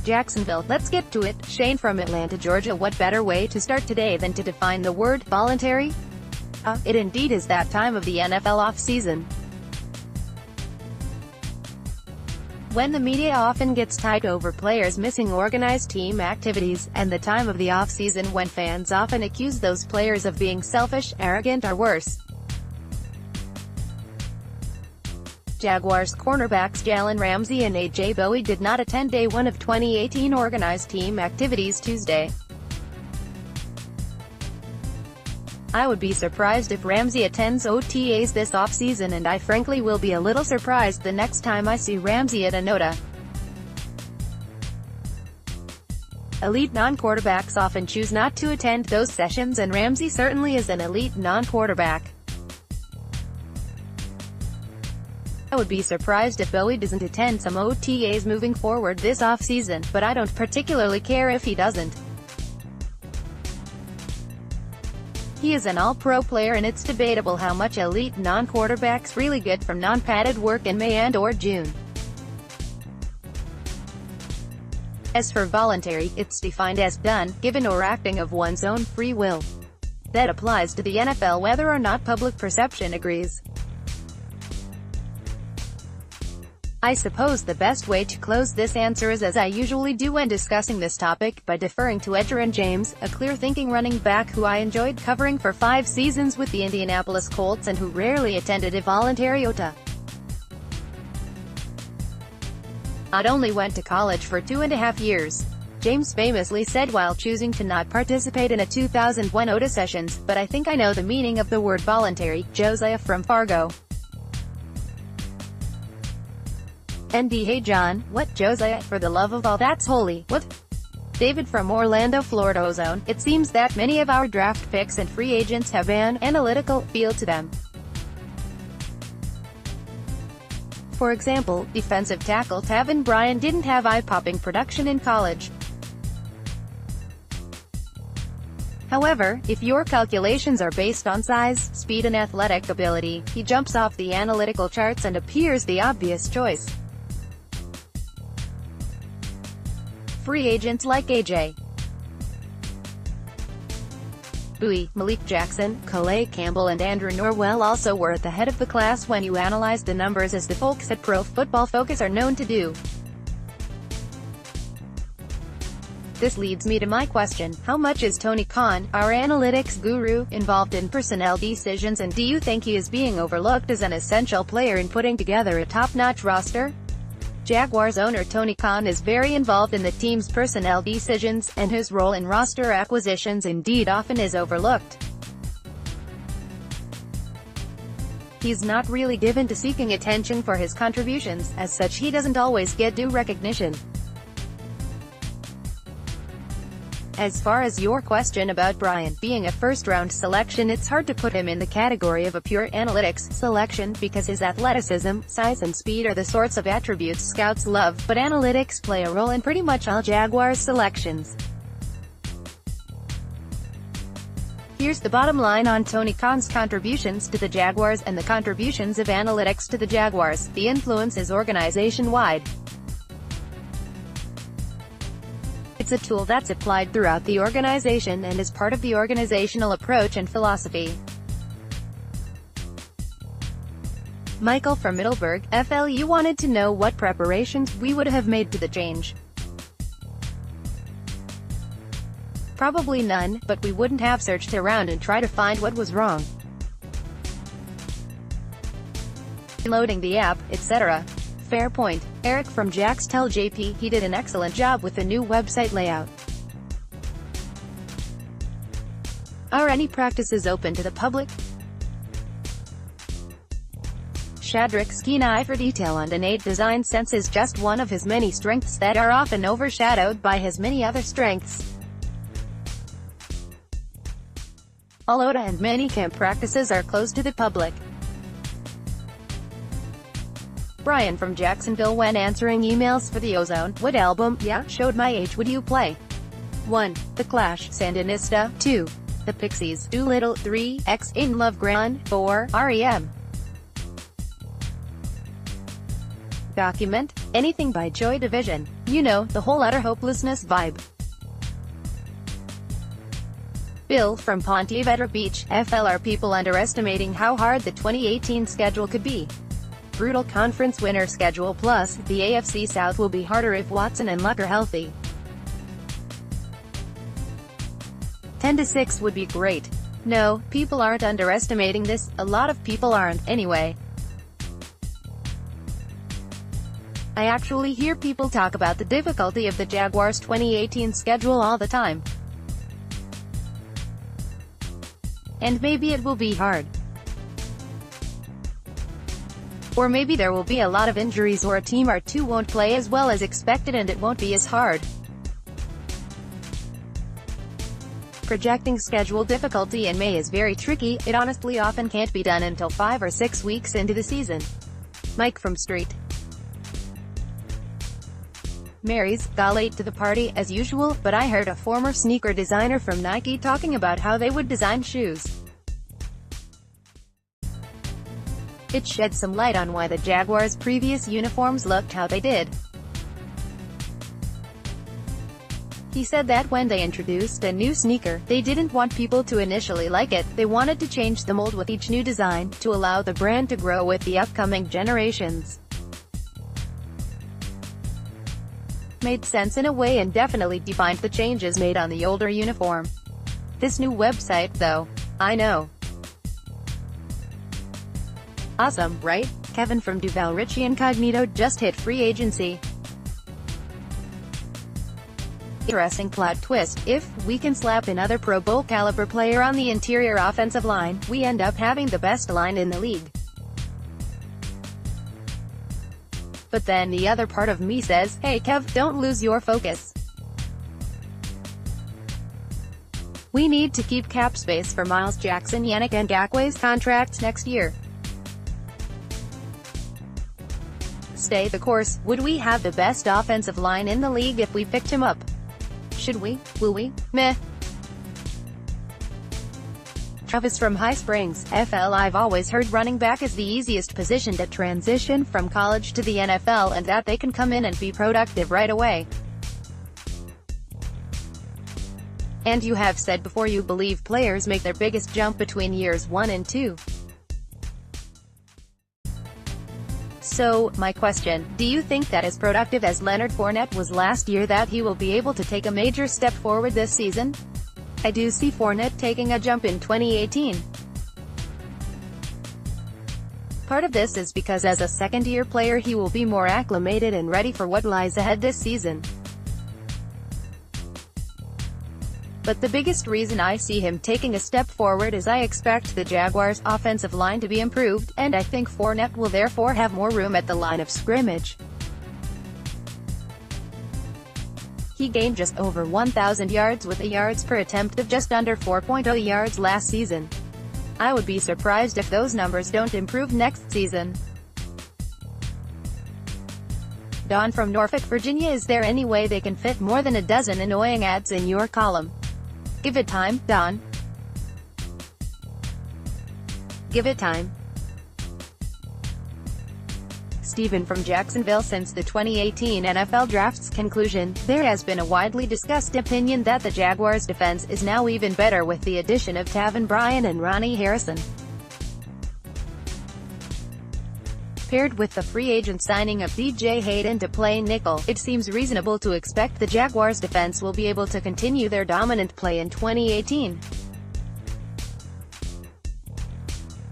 Jacksonville. Let's get to it. Shane from Atlanta, Georgia. What better way to start today than to define the word voluntary? It indeed is that time of the NFL offseason, when the media often gets tight over players missing organized team activities, and the time of the offseason when fans often accuse those players of being selfish, arrogant or worse. Jaguars cornerbacks Jalen Ramsey and A.J. Bouye did not attend day one of 2018 organized team activities Tuesday. I would be surprised if Ramsey attends OTAs this offseason, and I frankly will be a little surprised the next time I see Ramsey at a nota. Elite non-quarterbacks often choose not to attend those sessions, and Ramsey certainly is an elite non-quarterback. I would be surprised if Bouye doesn't attend some OTAs moving forward this offseason, but I don't particularly care if he doesn't. He is an all-pro player, and it's debatable how much elite non-quarterbacks really get from non-padded work in May and/or June. As for voluntary, it's defined as done, given or acting of one's own free will. That applies to the NFL whether or not public perception agrees. I suppose the best way to close this answer is, as I usually do when discussing this topic, by deferring to Edgerrin James, a clear-thinking running back who I enjoyed covering for 5 seasons with the Indianapolis Colts and who rarely attended a voluntary OTA. I'd only went to college for 2.5 years. James famously said while choosing to not participate in a 2001 OTA sessions, but I think I know the meaning of the word voluntary. Josiah from Fargo. ND Hey John, what? Josiah, for the love of all that's holy, what? David from Orlando, Florida. Ozone, it seems that many of our draft picks and free agents have an analytical feel to them. For example, defensive tackle Taven Bryan didn't have eye-popping production in college. However, if your calculations are based on size, speed and athletic ability, he jumps off the analytical charts and appears the obvious choice. Free agents like A.J. Bouye, Malik Jackson, Calais Campbell and Andrew Norwell also were at the head of the class when you analyze the numbers, as the folks at Pro Football Focus are known to do. This leads me to my question: how much is Tony Khan, our analytics guru, involved in personnel decisions, and do you think he is being overlooked as an essential player in putting together a top-notch roster? Jaguars owner Tony Khan is very involved in the team's personnel decisions, and his role in roster acquisitions indeed often is overlooked. He's not really given to seeking attention for his contributions, as such he doesn't always get due recognition. As far as your question about Bryan being a first-round selection, it's hard to put him in the category of a pure analytics selection, because his athleticism, size and speed are the sorts of attributes scouts love, but analytics play a role in pretty much all Jaguars selections. Here's the bottom line on Tony Khan's contributions to the Jaguars and the contributions of analytics to the Jaguars. The influence is organization-wide. It's a tool that's applied throughout the organization and is part of the organizational approach and philosophy. Michael from Middleburg, FLU wanted to know what preparations we would have made to the change. Probably none, but we wouldn't have searched around and tried to find what was wrong, loading the app, etc. Fair point. Eric from Jacks tell JP he did an excellent job with the new website layout. Are any practices open to the public? Shadrack's keen eye for detail and innate design sense is just one of his many strengths that are often overshadowed by his many other strengths. All OTA and minicamp practices are closed to the public. Brian from Jacksonville, when answering emails for the Ozone, what album, yeah, showed my age, would you play? 1. The Clash, Sandinista. 2. The Pixies, Doolittle. 3. X, In Love Gran. 4. R.E.M. Document. Anything by Joy Division. You know, the whole utter hopelessness vibe. Bill from Ponte Vedra Beach, FL. Are people underestimating how hard the 2018 schedule could be? Brutal conference winner schedule, plus, the AFC South will be harder if Watson and Luck are healthy. 10-6 would be great. No, people aren't underestimating this, a lot of people aren't, anyway. I actually hear people talk about the difficulty of the Jaguars' 2018 schedule all the time. And maybe it will be hard. Or maybe there will be a lot of injuries, or a team or two won't play as well as expected and it won't be as hard. Projecting schedule difficulty in May is very tricky. It honestly often can't be done until 5 or 6 weeks into the season. Mike from Street Mary's, got late to the party, as usual, but I heard a former sneaker designer from Nike talking about how they would design shoes. It shed some light on why the Jaguars' previous uniforms looked how they did. He said that when they introduced a new sneaker, they didn't want people to initially like it, they wanted to change the mold with each new design, to allow the brand to grow with the upcoming generations. Made sense in a way and definitely defined the changes made on the older uniform. This new website, though. I know. Awesome, right? Kevin from Duval. Richie Incognito just hit free agency. Interesting plot twist. If we can slap another Pro Bowl caliber player on the interior offensive line, we end up having the best line in the league. But then the other part of me says, hey Kev, don't lose your focus. We need to keep cap space for Miles Jackson, Yannick Ngakwe's contracts next year. Stay the course. Would we have the best offensive line in the league if we picked him up? Should we? Will we? Meh. Travis from High Springs, FL. I've always heard running back is the easiest position to transition from college to the NFL, and that they can come in and be productive right away. And you have said before you believe players make their biggest jump between years 1 and 2. So, my question, do you think that as productive as Leonard Fournette was last year that he will be able to take a major step forward this season? I do see Fournette taking a jump in 2018. Part of this is because as a second-year player he will be more acclimated and ready for what lies ahead this season. But the biggest reason I see him taking a step forward is I expect the Jaguars' offensive line to be improved, and I think Fournette will therefore have more room at the line of scrimmage. He gained just over 1,000 yards with a yards per attempt of just under 4.0 yards last season. I would be surprised if those numbers don't improve next season. Don from Norfolk, Virginia. Is there any way they can fit more than a dozen annoying ads in your column? Give it time, Don. Give it time. Stephen from Jacksonville. Since the 2018 NFL Draft's conclusion, there has been a widely discussed opinion that the Jaguars' defense is now even better with the addition of Taven Bryan and Ronnie Harrison. Paired with the free agent signing of DJ Hayden to play nickel, it seems reasonable to expect the Jaguars' defense will be able to continue their dominant play in 2018.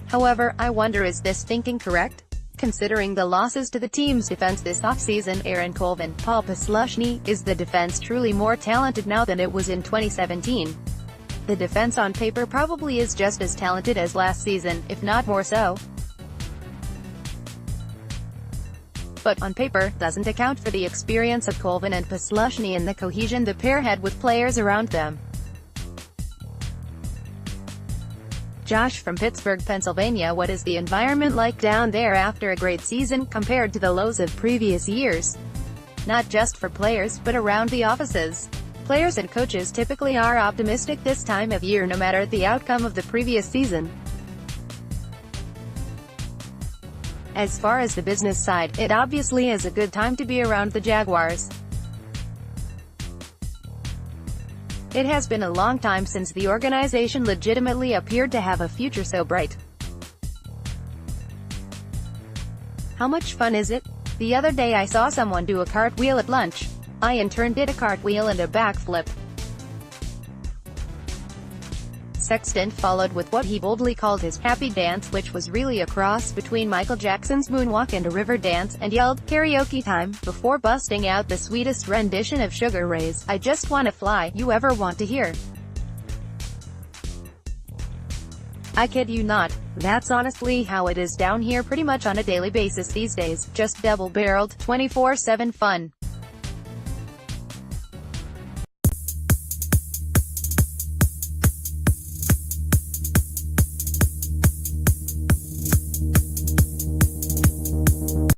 However, I wonder, is this thinking correct? Considering the losses to the team's defense this offseason, Aaron Colvin, Paul Posluszny, is the defense truly more talented now than it was in 2017? The defense on paper probably is just as talented as last season, if not more so. But on paper, doesn't account for the experience of Colvin and Posluszny and the cohesion the pair had with players around them. Josh from Pittsburgh, Pennsylvania. What is the environment like down there after a great season, compared to the lows of previous years? Not just for players, but around the offices. Players and coaches typically are optimistic this time of year no matter the outcome of the previous season. As far as the business side, it obviously is a good time to be around the Jaguars. It has been a long time since the organization legitimately appeared to have a future so bright. How much fun is it? The other day I saw someone do a cartwheel at lunch. I in turn did a cartwheel and a backflip. Sexton followed with what he boldly called his happy dance, which was really a cross between Michael Jackson's moonwalk and a river dance, and yelled, "Karaoke time," before busting out the sweetest rendition of Sugar Ray's "I Just Wanna Fly" you ever want to hear. I kid you not. That's honestly how it is down here pretty much on a daily basis these days, just double-barreled, 24/7 fun.